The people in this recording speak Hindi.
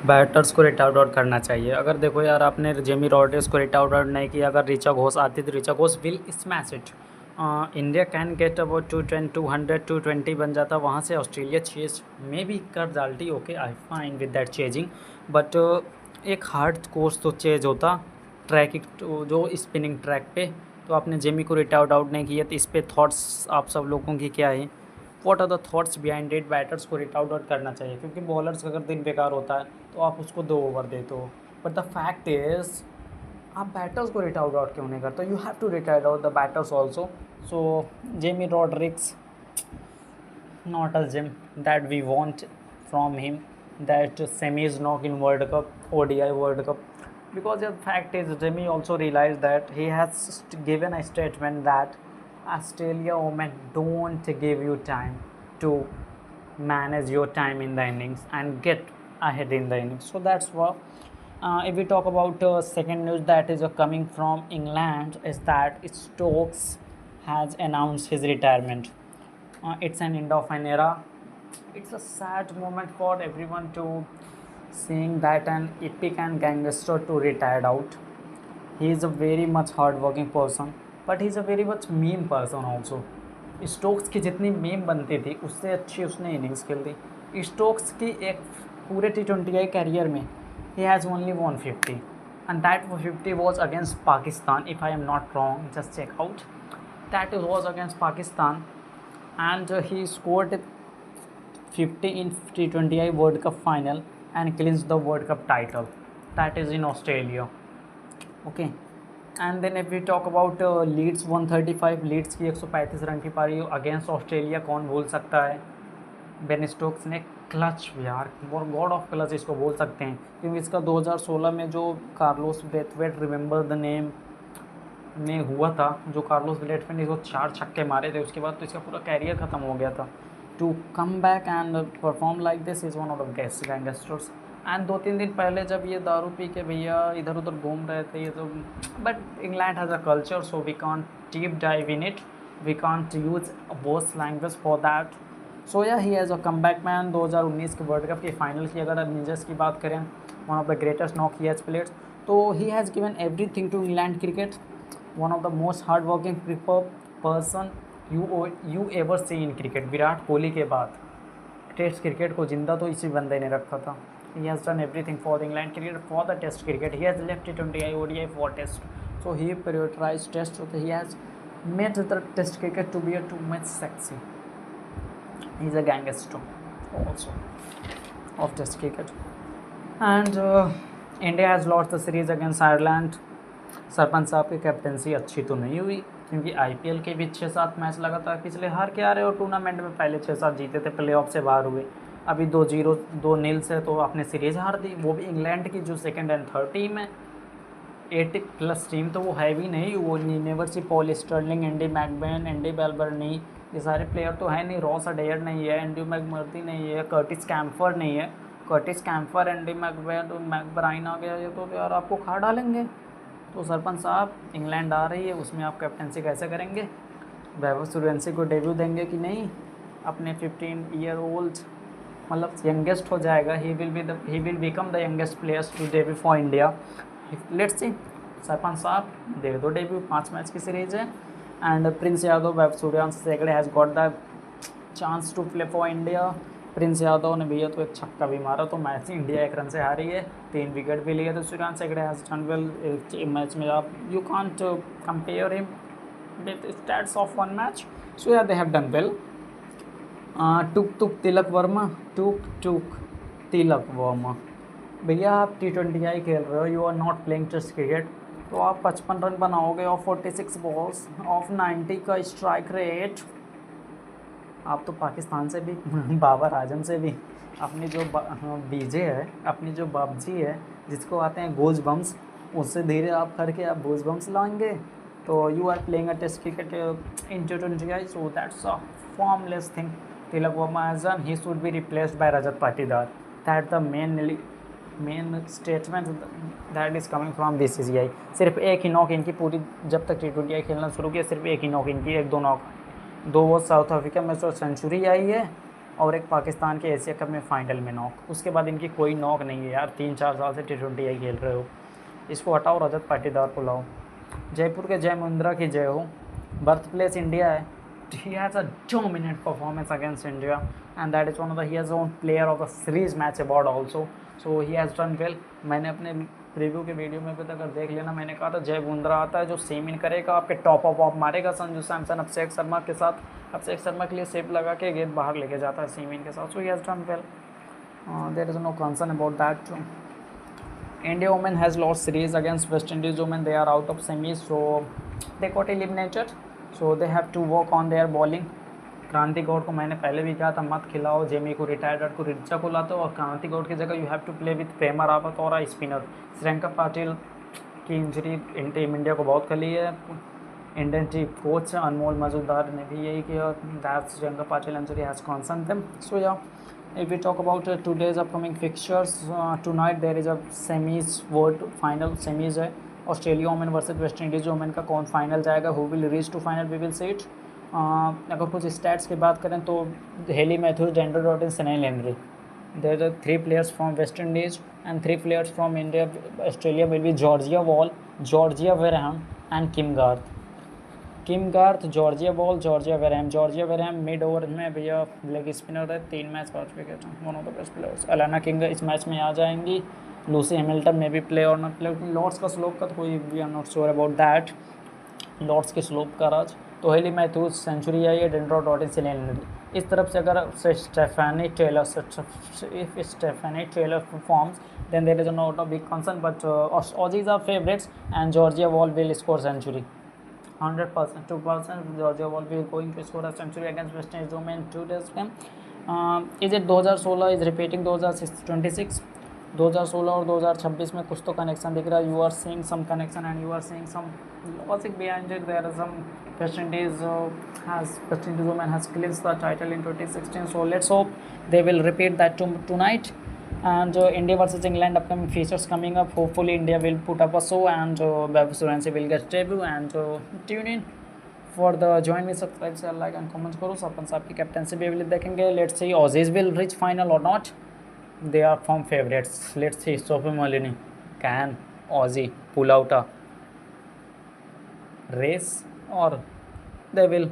बैटर्स को रिट आउट करना चाहिए। अगर देखो यार, आपने जेमी रॉड्रिग्स को रिट आउट नहीं किया, अगर ऋचा घोष आती तो Richa Ghosh will smash it. India can get about 200 220 बन जाता, वहाँ से ऑस्ट्रेलिया चेज मे बी कर डालती। Okay, I fine with that chasing, but एक हार्ड कोर्स तो चेज होता ट्रैक, जो स्पिनिंग ट्रैक पे। तो आपने जेमी को रिट आउट नहीं किया, तो इस पर थाट्स आप सब लोगों की क्या है? What are the thoughts behind it? Batters को रिट आउट करना चाहिए, क्योंकि बॉलर्स का अगर दिन बेकार होता है तो आप उसको 2 ओवर देते हो। बट द फैक्ट इज, आप बैटर्स को रिट आउट क्यों नहीं करते? You have to retire out the batters also. So Jemi Rodrigues not a gem that we want from him, that semis knock in World Cup, ODI World Cup, because the fact is Jimmy also realized that he has given a statement that Australia women don't give you time to manage your time in the innings and get ahead in the innings. So that's what. If we talk about second news that is coming from England, is that Stokes has announced his retirement. It's an end of an era. It's a sad moment for everyone to seeing that an epic and gangster to retired out. He is a very much hard-working person, but he's a very much meme person also. Stokes की जितनी मीम बनती थी उससे अच्छी उसने इनिंग्स खेल दी। स्टोक्स की एक पूरे T20I कैरियर में ही has only 150, and that 50 was against Pakistan, if I am not wrong, just check out, that was against Pakistan, and he scored 50 in T20I World Cup final and clinched the World Cup title. That is in Australia. Okay. And then if we talk about Leeds 135, Leeds की 135 रन की पारी अगेंस्ट ऑस्ट्रेलिया, कौन भूल सकता है? बेन स्टोक्स ने क्लच, यार गॉड ऑफ क्लच इसको बोल सकते हैं, क्योंकि इसका 2016 में जो Carlos Brathwaite, remember the name, में हुआ था, जो कार्लोस ब्रेथवेट ने इसको 4 छक्के मारे थे, उसके बाद तो इसका पूरा कैरियर ख़त्म हो गया था। To come back and perform like this is one of the best gangsters. And 2-3 दिन पहले जब ये दारू पी के भैया इधर उधर घूम रहे थे ये तो, but England has a culture, so we can't deep dive in it, we can't use both language for that. So yeah he has a comeback man. 2019 के वर्ल्ड कप के फाइनल की अगर मेजर्स की बात करें, one of the greatest knock he has played, तो he has given everything to England cricket. One of the most hard working person you ever see in cricket. Virat Kohli के बाद टेस्ट क्रिकेट को जिंदा तो इसी बंदे ने रखा था। He has done everything for the England cricket, for the test cricket. He has left T20I ODI for test, so he prioritise test, so he has made the test cricket to be too much sexy. He is a gangster also of test cricket. And India has lost the series against Ireland. Sarpanch साहब की कैप्टनसी अच्छी तो नहीं हुई, क्योंकि IPL के भी 6-7 मैच लगातार पिछले हार के आ रहे, और टूर्नामेंट में पहले 6-7 जीते थे, प्लेऑफ से बाहर हुए। अभी 2-0 2-0 से तो आपने सीरीज़ हार दी, वो भी इंग्लैंड की जो सेकंड एंड थर्ड टीम है। 80+ टीम तो वो है भी नहीं, वो never see Paul Stirling, Andy McBrine, Andy Balbirnie, ये सारे प्लेयर तो है नहीं। रॉस अडेयर नहीं है, एंड्रू मैकमर्दी नहीं है, कर्टिस कैम्फर नहीं है। कर्टिस कैम्फर, एंडी मैकब्राइन आ गया, ये तो यार आपको खा डालेंगे। तो सरपंच साहब, इंग्लैंड आ रही है, उसमें आप कैप्टनसी कैसे करेंगे? वैभव सूर्यवंशी को डेब्यू देंगे कि नहीं? अपने 15 ईयर ओल्ड, मतलब यंगेस्ट हो जाएगा, he will become the youngest players to debut for India. Let's see. Sarpanch साहब दे दो डेब्यू, 5 मैच की सीरीज है। And Prince Yadav, Vaibhav Suryavanshi Hegde has got the chance to play for India. Prince Yadav ने भैया तो एक छक्का भी मारा, तो मैच इंडिया 1 रन से हारी है, 3 विकेट भी लिए। तो Suryavanshi Hegde has done well match में, आप you can't compare him with stats of 1 match. So yeah they have done well. Took Tilak Varma, took Tilak Varma, भैया आप T20I खेल रहे हो, you are not playing test cricket, तो आप 55 रन बनाओगे और 46 बॉल्स ऑफ 90 का स्ट्राइक रेट। आप तो पाकिस्तान से भी बाबर आजम से भी अपनी जो बीजे है, अपनी जो बाबजी है, जिसको आते हैं गोज बम्स, उससे धीरे आप करके आप गोज बम्स लाएंगे। तो you are playing a test cricket in T20I, so that's a formless thing. Tilak Varma as an he should be replaced by Rajat Patidar. That the main statement that is coming from BCCI। सिर्फ एक ही नॉक इनकी पूरी, जब तक T20I खेलना शुरू किया, सिर्फ एक ही नॉक इनकी, 1-2 नॉक, 2 वो साउथ अफ्रीका में तो सेंचुरी आई है, और एक पाकिस्तान के एशिया कप में फ़ाइनल में नॉक। उसके बाद इनकी कोई नॉक नहीं है यार, 3-4 साल से T20 खेल रहे हो। इसको हटाओ, रजत पाटीदार को लाओ। जयपुर के जय मुंद्रा की जय हो। बर्थ प्लेस इंडिया है। He has a dominant performance against India, and that is one of the he has won player of the series match award also, so he has done well. मैंने अपने प्रीव्यू के वीडियो में भी अगर देख लेना, मैंने कहा था जय बुमराह आता है जो सेम इन करेगा, आपके टॉप ऑफ मारेगा संजू सैमसन अभिषेक शर्मा के साथ। अभिषेक शर्मा के लिए सेप लगा के गेंद बाहर लेके जाता है सेम इन के साथ, so he has done well, there is no concern about that. India women has lost series against West Indies women. They are out of semis, so they got eliminated. So they have to work on their bowling. क्रांति गौड़ को मैंने पहले भी कहा था मत खिलाओ, जेमी को रिटायर्ड को रिचा को लाते हो, और क्रांति गौड़ की जगह you have to play with Prema Rawat और a स्पिनर। श्रियंका पाटिल की इंजरी टीम इंडिया को बहुत खली है। Indian team coach Anmol Majumdar ने भी यही किया, that Shreyanka Patil injury has concern them. So yeah if we talk about today's upcoming fixtures, tonight there is a semis world final semis है, Australia women versus West Indies women का कौन फाइनल जाएगा, who will reach to final, we will see it. अगर कुछ स्टैट्स की बात करें तो Hayley Matthews, Deandra Dottin, Chinelle Henry, there are 3 players from West Indies and 3 players from India. Australia will be Georgia Voll, Georgia Wareham and Kim Garth. Kim Garth, Georgia Voll, Georgia Wareham. Georgia Wareham mid over में भैया लेग स्पिनर है, 3 match 5 wicket, one of the best players. Alana King इस मैच में आ जाएंगी। लूसी हैमिल्टन में भी प्ले और नॉट प्ले। लॉर्ड्स का स्लोप का तो कोई we are not sure about that, Lord's के स्लोप का राज। तो हेली मैथ्यूज सेंचुरी आई है, डेंड्रो डॉटिन, सनेल हेनरी। इस तरफ से अगर Stefanie Taylor performs then there is not a big concern, but Aussies are favourites and Georgia Wall will score century 100%, 2%. Georgia will be going to score a century against West Indies women in today's game. Is it 2016 is repeating 2026? 2016 और 2026 में कुछ तो कनेक्शन दिख रहा है। You are seeing some connection and you are seeing some logic behind it. There are some West Indies women has clinched the title in 2016, so let's hope they will repeat that tonight. And India versus England upcoming features coming up. Hopefully India will put up a show and Vaibhav Suryanshi will get debut, and tune in for the join me, subscribe, share, like and comment करो। सपन साहब की कैप्टनसी भी देखेंगे। Let's see Aussies will reach final or not. They are from favorites. Let's see Sophie Malini, can Aussie pull out a race or they will